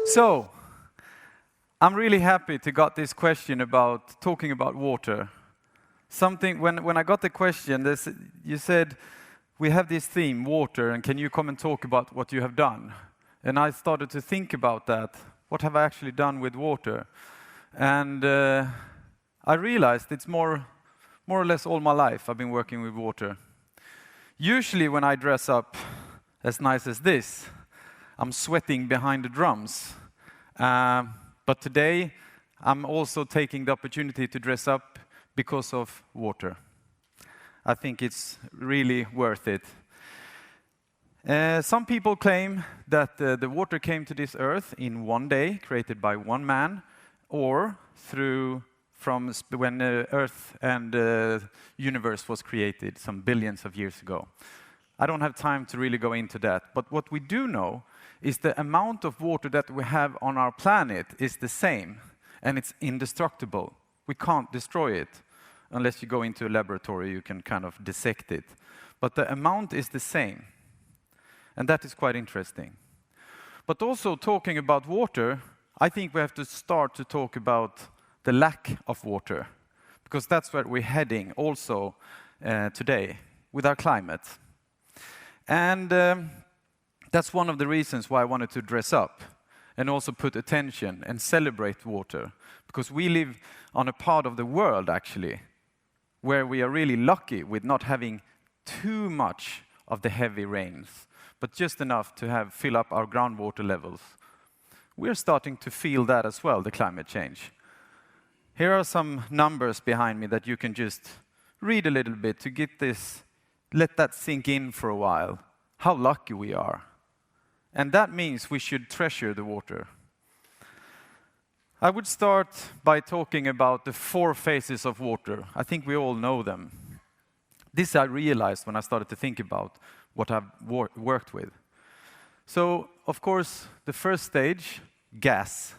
So, I'm really happy to got this question about talking about water. Something when I got the question, you said we have this theme, water, and can you come and talk about what you have done? And I started to think about that. What have I actually done with water? And I realized it's more or less all my life I've been working with water. Usually when I dress up as nice as this, I'm sweating behind the drums. But today, I'm also taking the opportunity to dress up because of water. I think it's really worth it. Some people claim that the water came to this earth in one day, created by one man, or from when the earth and the universe was created some billions of years ago. I don't have time to really go into that, but what we do know is the amount of water that we have on our planet is the same, and it's indestructible. We can't destroy it. Unless you go into a laboratory, you can kind of dissect it. But the amount is the same, and that is quite interesting. But also talking about water, I think we have to start to talk about the lack of water, because that's where we're heading also today with our climate. And that's one of the reasons why I wanted to dress up and also put attention and celebrate water, because we live on a part of the world, actually, where we are really lucky with not having too much of the heavy rains, but just enough to fill up our groundwater levels. We're starting to feel that as well, the climate change. Here are some numbers behind me that you can just read a little bit to let that sink in for a while, how lucky we are. And that means we should treasure the water. I would start by talking about the 4 phases of water. I think we all know them. This I realized when I started to think about what I've worked with. So, of course, the first stage, gas,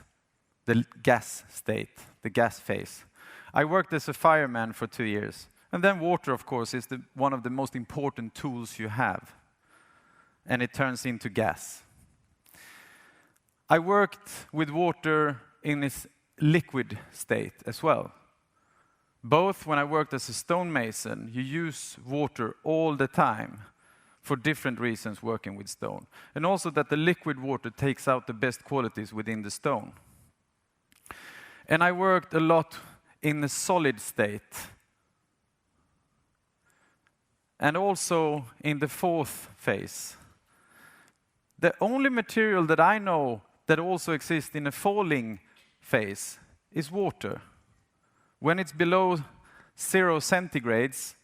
the gas state, the gas phase. I worked as a fireman for 2 years. And then water, of course, is one of the most important tools you have. And it turns into gas. I worked with water in its liquid state as well. Both when I worked as a stonemason, you use water all the time for different reasons working with stone. And also that the liquid water takes out the best qualities within the stone. And I worked a lot in the solid state. And also in the 4th phase. The only material that I know that also exists in a falling phase is water. When it's below 0 centigrades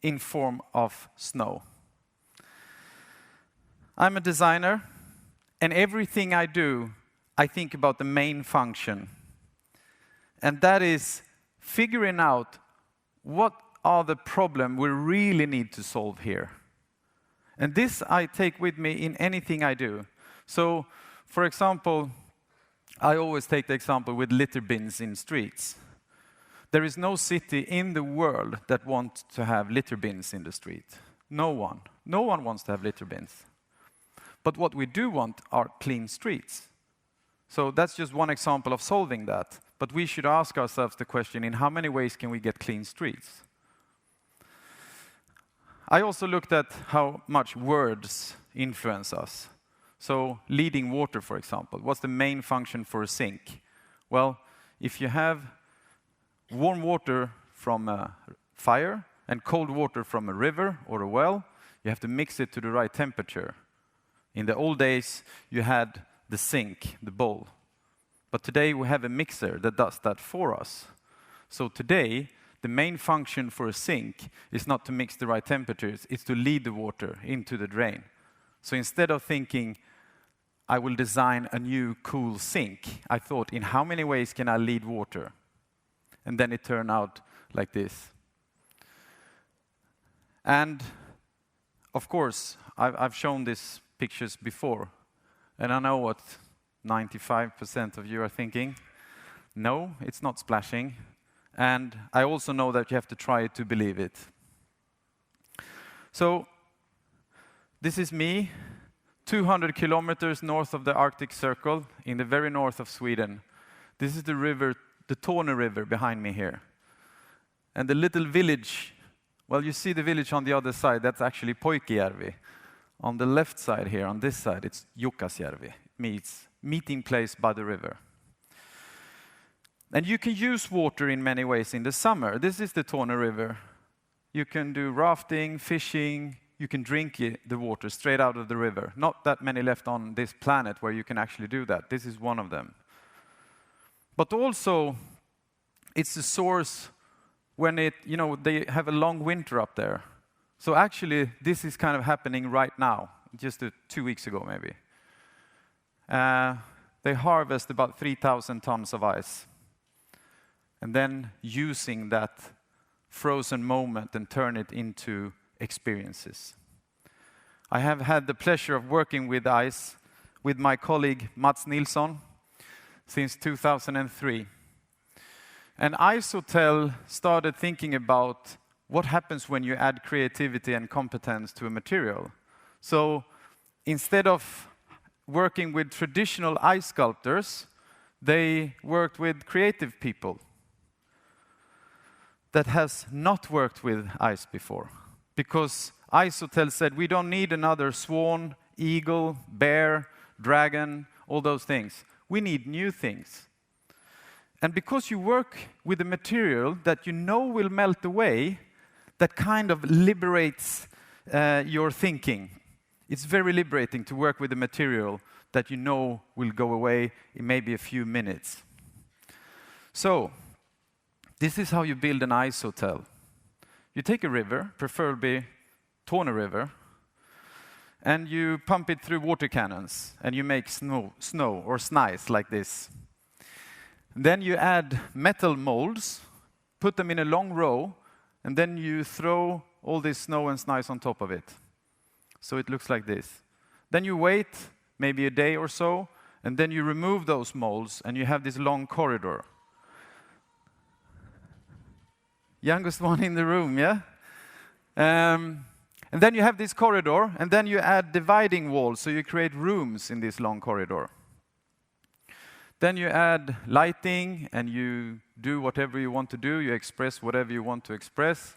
in form of snow. I'm a designer, and everything I do, I think about the main function. And that is figuring out what are the problems we really need to solve here. And this I take with me in anything I do. So, for example, I always take the example with litter bins in streets. There is no city in the world that wants to have litter bins in the street. No one. No one wants to have litter bins. But what we do want are clean streets. So that's just one example of solving that. But we should ask ourselves the question, in how many ways can we get clean streets? I also looked at how much words influence us. So leading water, for example. What's the main function for a sink? Well, if you have warm water from a fire and cold water from a river or a well, you have to mix it to the right temperature. In the old days, you had the sink, the bowl. But today we have a mixer that does that for us. So today, the main function for a sink is not to mix the right temperatures, it's to lead the water into the drain. So instead of thinking, I will design a new cool sink, I thought, in how many ways can I lead water? And then it turned out like this. And, of course, I've shown these pictures before. And I know what 95% of you are thinking. No, it's not splashing. And I also know that you have to try it to believe it. So, this is me 200 kilometers north of the Arctic Circle, in the very north of Sweden. This is the river, the Torne River behind me here. And the little village, well, you see the village on the other side, that's actually Poikijärvi. On the left side here, on this side, it's Jukkasjärvi, meeting place by the river. And you can use water in many ways in the summer. This is the Torne River. You can do rafting, fishing, you can drink the water straight out of the river. Not that many left on this planet where you can actually do that. This is one of them. But also, it's a source when they have a long winter up there. So actually, this is kind of happening right now, just 2 weeks ago maybe. They harvest about 3,000 tons of ice. And then using that frozen moment and turn it into experiences. I have had the pleasure of working with ice with my colleague Mats Nilsson since 2003. And Icehotel started thinking about what happens when you add creativity and competence to a material. So instead of working with traditional ice sculptors, they worked with creative people that has not worked with ice before. Because Icehotel said, we don't need another swan, eagle, bear, dragon, all those things. We need new things. And because you work with a material that you know will melt away, that kind of liberates your thinking. It's very liberating to work with a material that you know will go away in maybe a few minutes. So, this is how you build an ice hotel. You take a river, preferably Torne River, and you pump it through water cannons, and you make snow or snice like this. Then you add metal molds, put them in a long row, and then you throw all this snow and snice on top of it. So it looks like this. Then you wait maybe a day or so, and then you remove those molds, and you have this long corridor. Youngest one in the room, yeah? And then you have this corridor, and then you add dividing walls, so you create rooms in this long corridor. Then you add lighting, and you do whatever you want to do. You express whatever you want to express.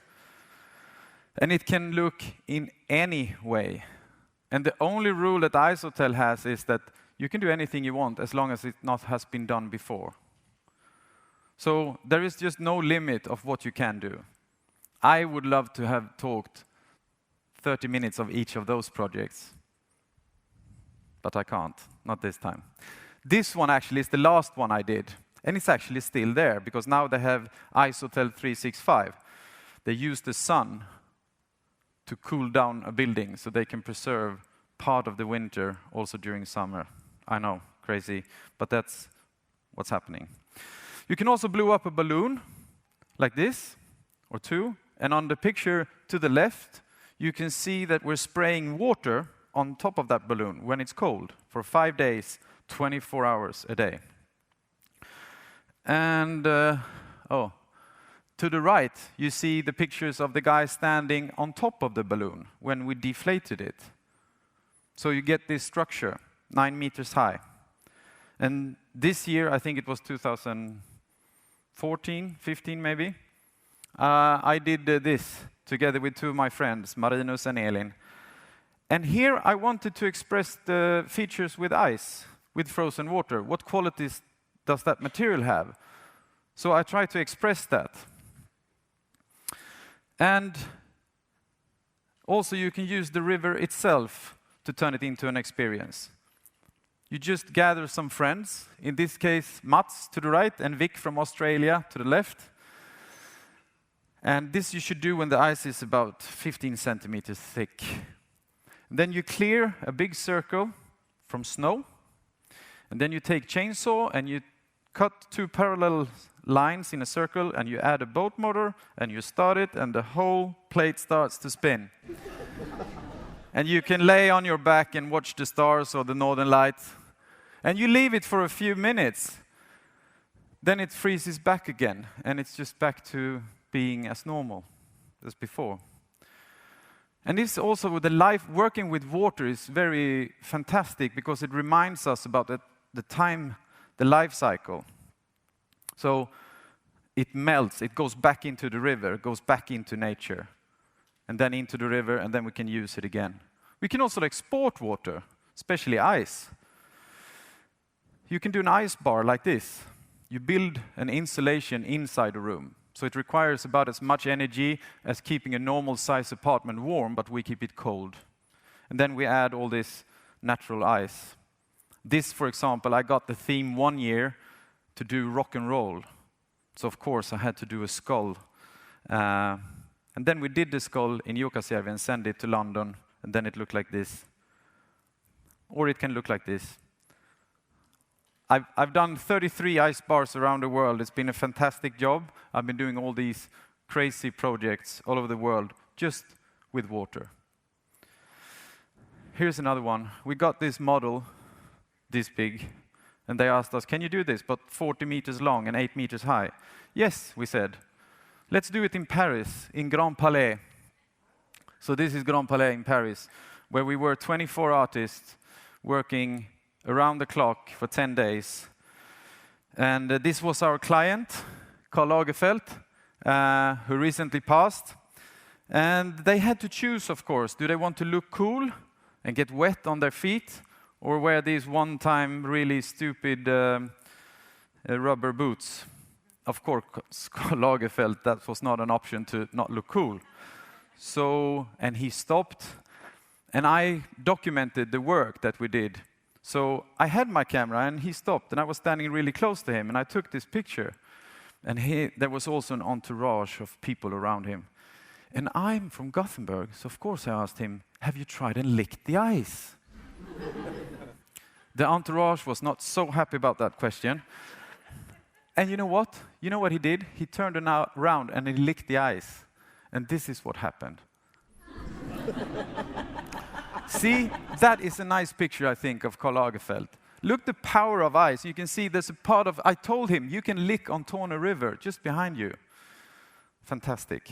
And it can look in any way. And the only rule that Icehotel has is that you can do anything you want as long as it not has been done before. So there is just no limit of what you can do. I would love to have talked 30 minutes of each of those projects. But I can't, not this time. This one actually is the last one I did. And it's actually still there, because now they have Icehotel 365. They use the sun to cool down a building so they can preserve part of the winter also during summer. I know, crazy, but that's what's happening. You can also blow up a balloon, like this, or two, and on the picture to the left, you can see that we're spraying water on top of that balloon when it's cold for 5 days, 24 hours a day. And, to the right, you see the pictures of the guy standing on top of the balloon when we deflated it. So you get this structure, 9 meters high. And this year, I think it was 2014, 15 maybe, I did this together with two of my friends, Marinus and Elin. And here I wanted to express the features with ice, with frozen water. What qualities does that material have? So I tried to express that. And also you can use the river itself to turn it into an experience. You just gather some friends, in this case Mats to the right and Vic from Australia to the left. And this you should do when the ice is about 15 centimeters thick. Then you clear a big circle from snow. And then you take chainsaw and you cut 2 parallel lines in a circle, and you add a boat motor, and you start it, and the whole plate starts to spin. And you can lay on your back and watch the stars or the northern lights. And you leave it for a few minutes. Then it freezes back again, and it's just back to being as normal as before. And this also with the life, working with water is very fantastic because it reminds us about the time, the life cycle. So it melts, it goes back into the river, it goes back into nature, and then into the river, and then we can use it again. We can also export water, especially ice. You can do an ice bar like this. You build an insulation inside a room. So it requires about as much energy as keeping a normal size apartment warm, but we keep it cold. And then we add all this natural ice. This, for example, I got the theme one year to do rock and roll. So of course I had to do a skull. And then we did the skull in Jukkasjärvi and sent it to London, and then it looked like this. Or it can look like this. I've done 33 ice bars around the world. It's been a fantastic job. I've been doing all these crazy projects all over the world just with water. Here's another one. We got this model this big, and they asked us, can you do this, but 40 meters long and 8 meters high? Yes, we said. Let's do it in Paris, in Grand Palais. So this is Grand Palais in Paris, where we were 24 artists working around the clock for 10 days. And this was our client, Karl Lagerfeld, who recently passed. And they had to choose, of course, do they want to look cool and get wet on their feet, or wear these one-time really stupid rubber boots? Of course, Karl Lagerfeld, that was not an option to not look cool. So, and he stopped, and I documented the work that we did. So I had my camera, and he stopped, and I was standing really close to him, and I took this picture. And there was also an entourage of people around him. And I'm from Gothenburg, so of course I asked him, have you tried and licked the ice? The entourage was not so happy about that question. And you know what? You know what he did? He turned around and he licked the ice. And this is what happened. See, that is a nice picture, I think, of Karl Lagerfeld. Look the power of ice. You can see there's a part of, I told him, you can lick on Torne River just behind you. Fantastic.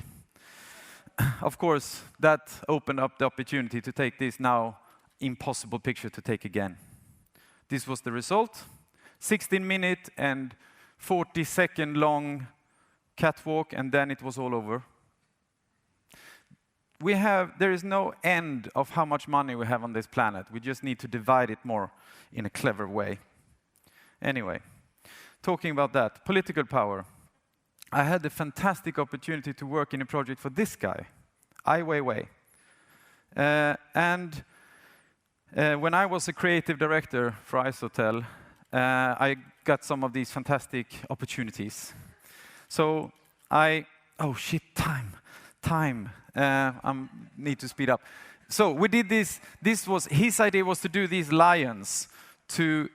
Of course, that opened up the opportunity to take this now impossible picture to take again. This was the result. 16-minute and 40-second long catwalk, and then it was all over. There is no end of how much money we have on this planet. We just need to divide it more in a clever way. Anyway, talking about that, political power. I had the fantastic opportunity to work in a project for this guy, Ai Weiwei. When I was a creative director for Icehotel, I got some of these fantastic opportunities. So oh shit, time. I need to speed up. So we did this. His idea was to do these lions to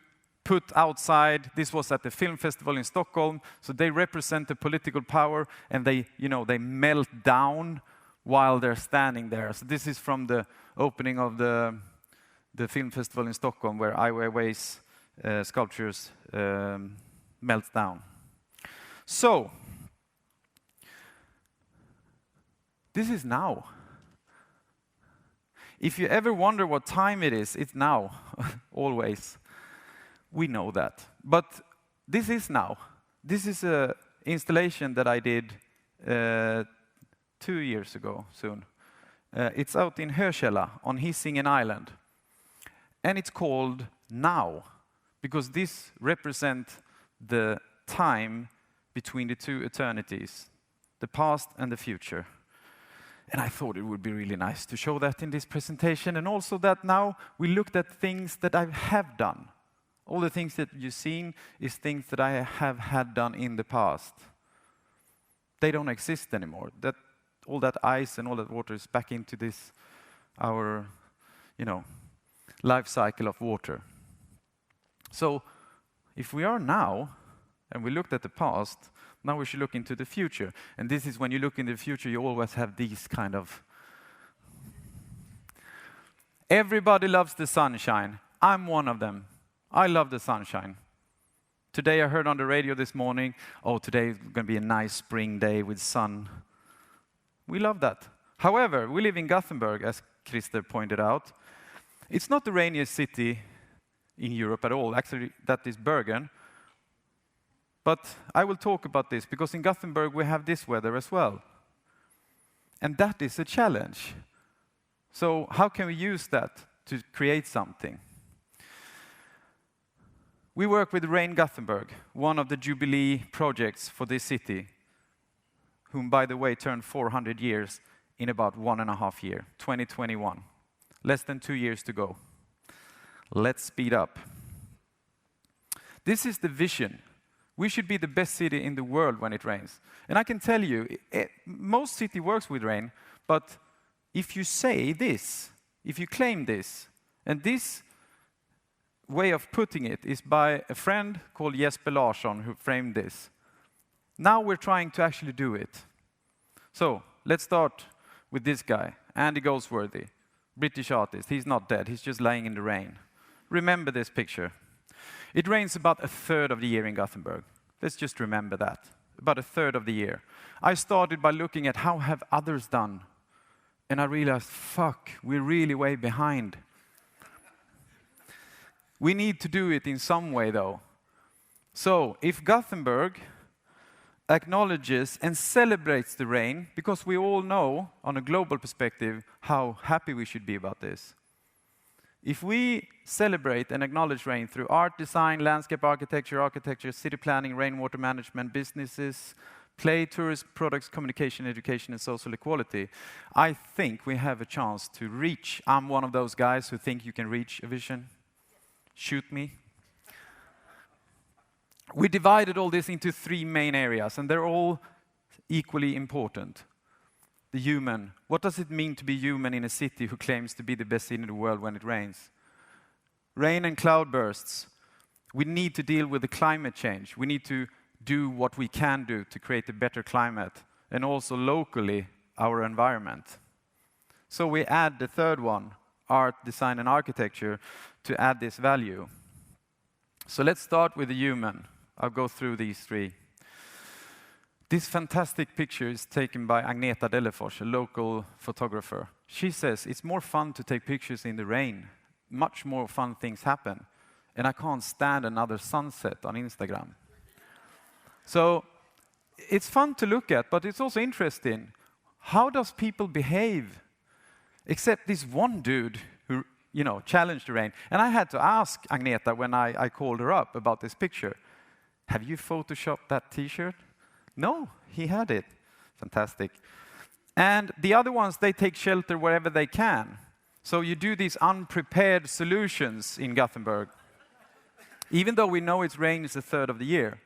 put outside. This was at the film festival in Stockholm. So they represent the political power, and they melt down while they're standing there. So this is from the opening of the film festival in Stockholm, where Ai Weiwei's sculptures melt down. So this is now. If you ever wonder what time it is, it's now, always. We know that. But this is now. This is an installation that I did 2 years ago, soon. It's out in Hökälla on Hisingen Island. And it's called Now, because this represents the time between the two eternities, the past and the future. And I thought it would be really nice to show that in this presentation, and also that now we looked at things that I have done. All the things that you've seen is things that I have had done in the past. They don't exist anymore. All that ice and all that water is back into this, our, life cycle of water. So if we are now, and we looked at the past, now we should look into the future. And this is when you look in the future, you always have these kind of... Everybody loves the sunshine. I'm one of them. I love the sunshine. Today I heard on the radio this morning, today is going to be a nice spring day with sun. We love that. However, we live in Gothenburg, as Christer pointed out. It's not the rainiest city in Europe at all. Actually, that is Bergen. But I will talk about this, because in Gothenburg we have this weather as well. And that is a challenge. So how can we use that to create something? We work with Rain Gothenburg, one of the Jubilee projects for this city, whom, by the way, turned 400 years in about 1.5 years, 2021. Less than 2 years to go. Let's speed up. This is the vision. We should be the best city in the world when it rains. And I can tell you, most city works with rain, but if you say this, if you claim this, and this way of putting it is by a friend called Jesper Larsson who framed this. Now we're trying to actually do it. So let's start with this guy, Andy Goldsworthy, British artist. He's not dead, he's just lying in the rain. Remember this picture. It rains about 1/3 of the year in Gothenburg. Let's just remember that. About 1/3 of the year. I started by looking at how have others done. And I realized, fuck, we're really way behind. We need to do it in some way, though. So, if Gothenburg acknowledges and celebrates the rain, because we all know, on a global perspective, how happy we should be about this. If we celebrate and acknowledge rain through art, design, landscape architecture, city planning, rainwater management, businesses, play, tourism, products, communication, education, and social equality, I think we have a chance to reach. I'm one of those guys who think you can reach a vision. Shoot me. We divided all this into 3 main areas, and they're all equally important. The human. What does it mean to be human in a city who claims to be the best city in the world when it rains? Rain and cloud bursts. We need to deal with the climate change. We need to do what we can do to create a better climate, and also locally, our environment. So we add the 3rd one, art, design, and architecture, to add this value. So let's start with the human. I'll go through these 3. This fantastic picture is taken by Agneta Dellefors, a local photographer. She says, it's more fun to take pictures in the rain. Much more fun things happen. And I can't stand another sunset on Instagram. So it's fun to look at, but it's also interesting. How does people behave? Except this one dude who, challenged the rain. And I had to ask Agneta when I called her up about this picture. Have you photoshopped that t-shirt? No, he had it. Fantastic. And the other ones, they take shelter wherever they can. So you do these unprepared solutions in Gothenburg, even though we know it's rains 1/3 of the year.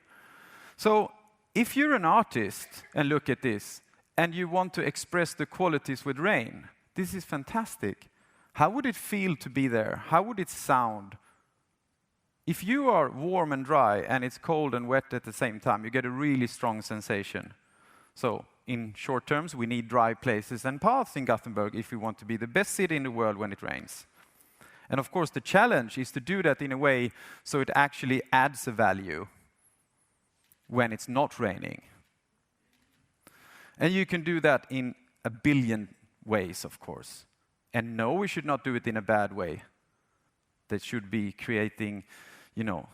So if you're an artist and look at this, and you want to express the qualities with rain, this is fantastic. How would it feel to be there? How would it sound? If you are warm and dry and it's cold and wet at the same time, you get a really strong sensation. So in short terms, we need dry places and paths in Gothenburg if we want to be the best city in the world when it rains. And of course, the challenge is to do that in a way so it actually adds a value when it's not raining. And you can do that in a billion ways, of course. And no, we should not do it in a bad way. That should be creating,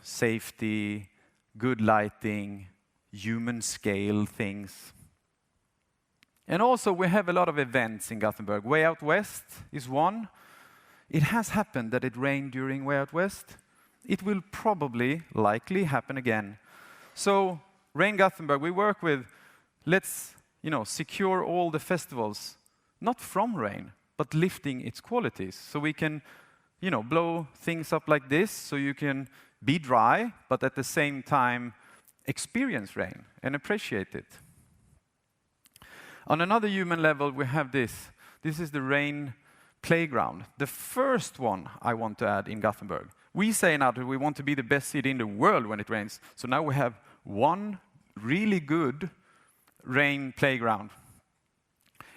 safety, good lighting, human scale things. And also we have a lot of events in Gothenburg. Way Out West is one. It has happened that it rained during Way Out West. It will probably, likely happen again. So, Rain Gothenburg, we work with, let's, secure all the festivals, not from rain, but lifting its qualities. So we can, blow things up like this, so you can be dry, but at the same time experience rain and appreciate it. On another human level, we have this. This is the rain playground. The first one I want to add in Gothenburg. We say now that we want to be the best city in the world when it rains. So now we have one really good rain playground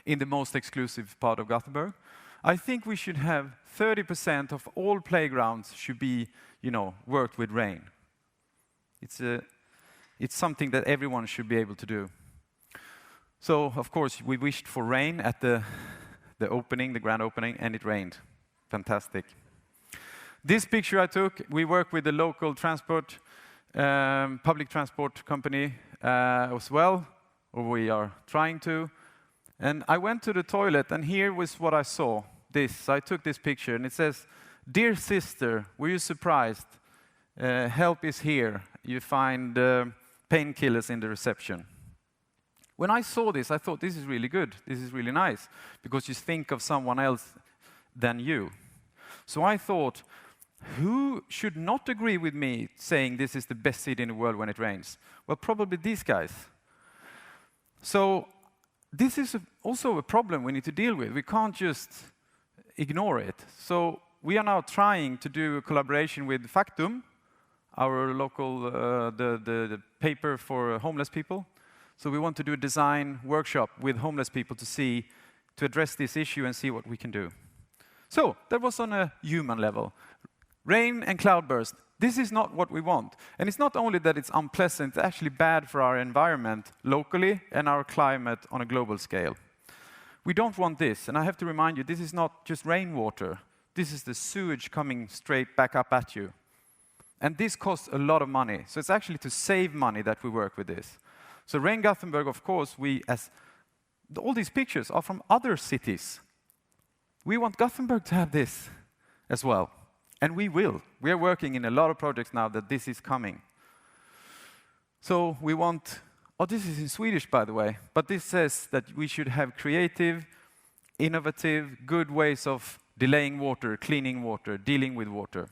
in the most exclusive part of Gothenburg. I think we should have 30% of all playgrounds should be, worked with rain. It's something that everyone should be able to do. So, of course, we wished for rain at the opening, the grand opening, and it rained. Fantastic. This picture I took, we work with the local transport, public transport company as well, or we are trying to. And I went to the toilet, and here was what I saw. This, I took this picture, and it says, "Dear sister, were you surprised? Help is here. You find painkillers in the reception." When I saw this, I thought, this is really good. This is really nice, because you think of someone else than you. So I thought, who should not agree with me saying this is the best city in the world when it rains? Well, probably these guys. So this is also a problem we need to deal with. We can't just ignore it. So we are now trying to do a collaboration with Factum, our local, the paper for homeless people. So we want to do a design workshop with homeless people to address this issue and see what we can do. So that was on a human level. Rain and cloudburst, this is not what we want. And it's not only that it's unpleasant, it's actually bad for our environment locally and our climate on a global scale. We don't want this, and I have to remind you, this is not just rainwater. This is the sewage coming straight back up at you. And this costs a lot of money. So it's actually to save money that we work with this. So Rain Gothenburg, of course, all these pictures are from other cities. We want Gothenburg to have this as well. And we will. We are working in a lot of projects now that this is coming. So we want, this is in Swedish, by the way, but this says that we should have creative, innovative, good ways of delaying water, cleaning water, dealing with water.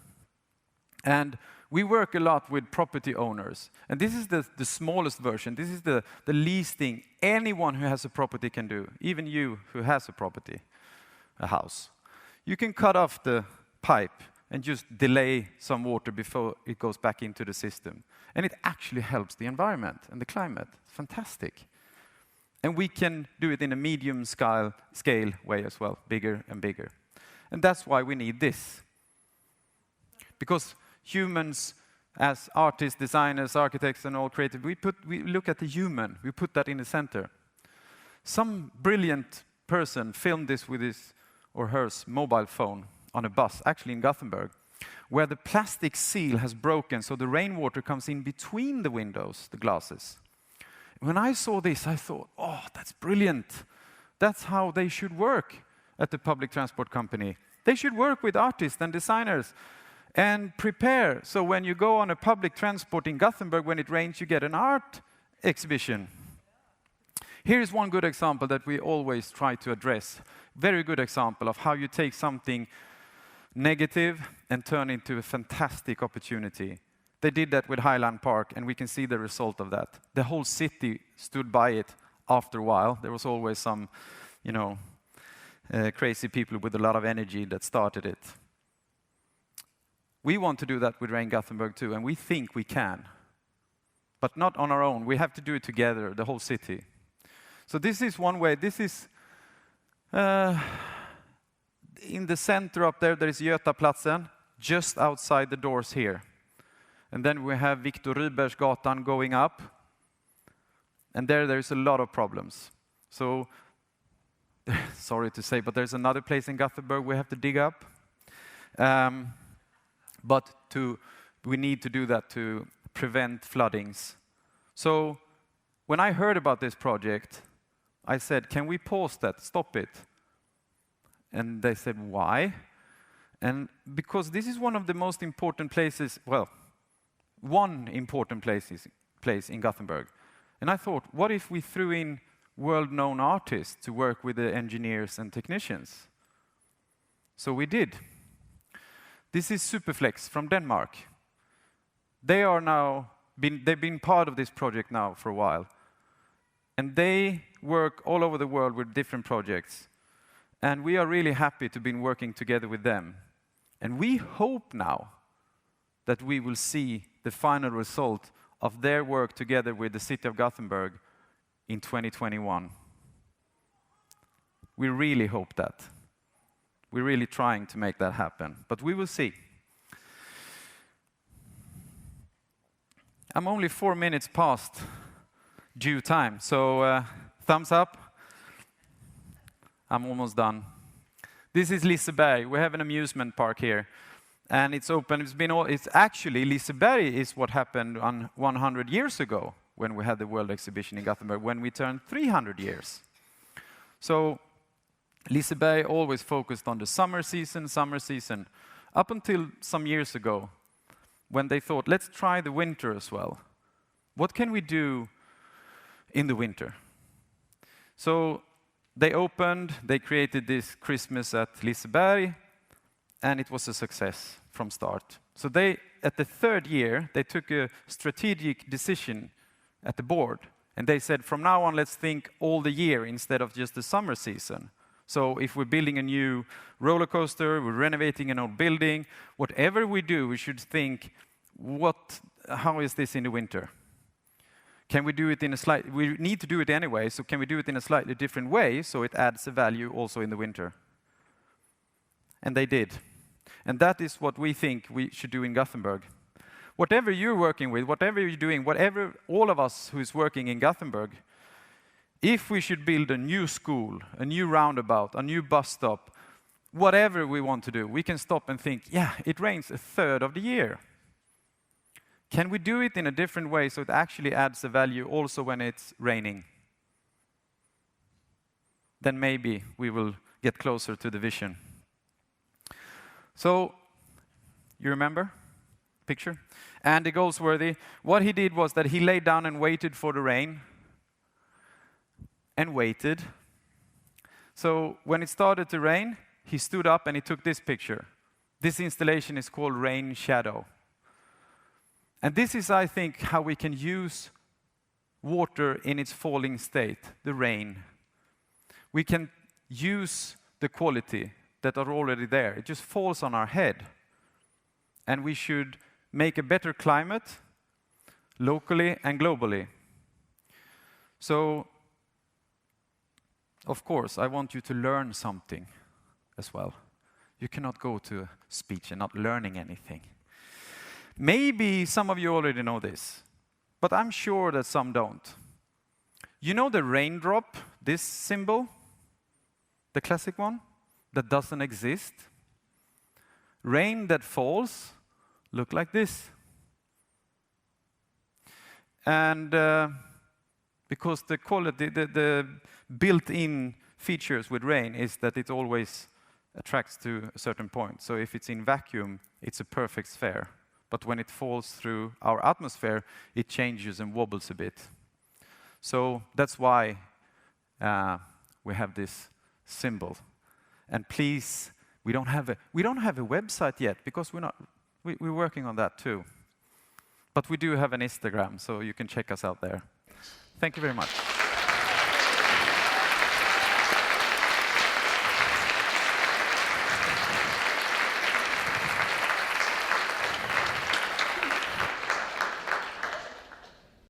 And we work a lot with property owners. And this is the smallest version. This is the least thing anyone who has a property can do, even you who has a property, a house. You can cut off the pipe and just delay some water before it goes back into the system. And it actually helps the environment and the climate. Fantastic. And we can do it in a medium scale way as well, bigger and bigger. And that's why we need this. Because humans, as artists, designers, architects, and all creative, we look at the human, we put that in the center. Some brilliant person filmed this with his or her mobile phone on a bus, actually in Gothenburg, where the plastic seal has broken, so the rainwater comes in between the windows, the glasses. When I saw this, I thought, oh, that's brilliant. That's how they should work at the public transport company. They should work with artists and designers and prepare. So when you go on a public transport in Gothenburg, when it rains, you get an art exhibition. Here is one good example that we always try to address. Very good example of how you take something negative and turn into a fantastic opportunity. They did that with Highland Park, and we can see the result of that. The whole city stood by it after a while. There was always some, crazy people with a lot of energy that started it. We want to do that with Rain Gothenburg too, and we think we can. But not on our own. We have to do it together, the whole city. So this is one way. This is in the center up there is Götaplatsen, just outside the doors here. And then we have Viktor Rydbergsgatan going up. And there's a lot of problems. So, sorry to say, but there's another place in Gothenburg we have to dig up. But we need to do that to prevent floodings. So, when I heard about this project, I said, can we pause that, stop it? And they said, why? And because this is one of the most important places, one important place in Gothenburg. And I thought, what if we threw in world-known artists to work with the engineers and technicians? So we did. This is Superflex from Denmark. They've been part of this project now for a while. And they work all over the world with different projects. And we are really happy to be working together with them. And we hope now that we will see the final result of their work together with the city of Gothenburg in 2021. We really hope that. We're really trying to make that happen. But we will see. I'm only 4 minutes past due time, so Thumbs up. I'm almost done. This is Liseberg. We have an amusement park here. And it's open. It's actually, Liseberg is what happened 100 years ago when we had the World Exhibition in Gothenburg, when we turned 300 years. So Liseberg always focused on the summer season, up until some years ago, when they thought, let's try the winter as well. What can we do in the winter? So they created this Christmas at Liseberg, and it was a success from start. So at the third year, they took a strategic decision at the board, and they said, from now on, let's think all the year instead of just the summer season. So if we're building a new roller coaster, we're renovating an old building, whatever we do, we should think, how is this in the winter? Can we do it we need to do it anyway, so can we do it in a slightly different way so it adds a value also in the winter? And they did. And that is what we think we should do in Gothenburg. Whatever you're working with, whatever you're doing, all of us who is working in Gothenburg, if we should build a new school, a new roundabout, a new bus stop, whatever we want to do, we can stop and think, yeah, it rains a third of the year. Can we do it in a different way so it actually adds a value also when it's raining? Then maybe we will get closer to the vision. So, you remember? Picture? Andy Goldsworthy, what he did was that he laid down and waited for the rain. And waited. So, when it started to rain, he stood up and he took this picture. This installation is called Rain Shadow. And this is, I think, how we can use water in its falling state, the rain. We can use the quality that are already there. It just falls on our head. And we should make a better climate, locally and globally. So, of course, I want you to learn something as well. You cannot go to a speech and not learning anything. Maybe some of you already know this, but I'm sure that some don't. You know the raindrop, this symbol? The classic one that doesn't exist? Rain that falls look like this. And because the quality, the built-in features with rain is that it always attracts to a certain point. So if it's in vacuum, it's a perfect sphere. But when it falls through our atmosphere, it changes and wobbles a bit. So that's why we have this symbol. And please, we don't have a website yet because we're working on that too. But we do have an Instagram, so you can check us out there. Thank you very much.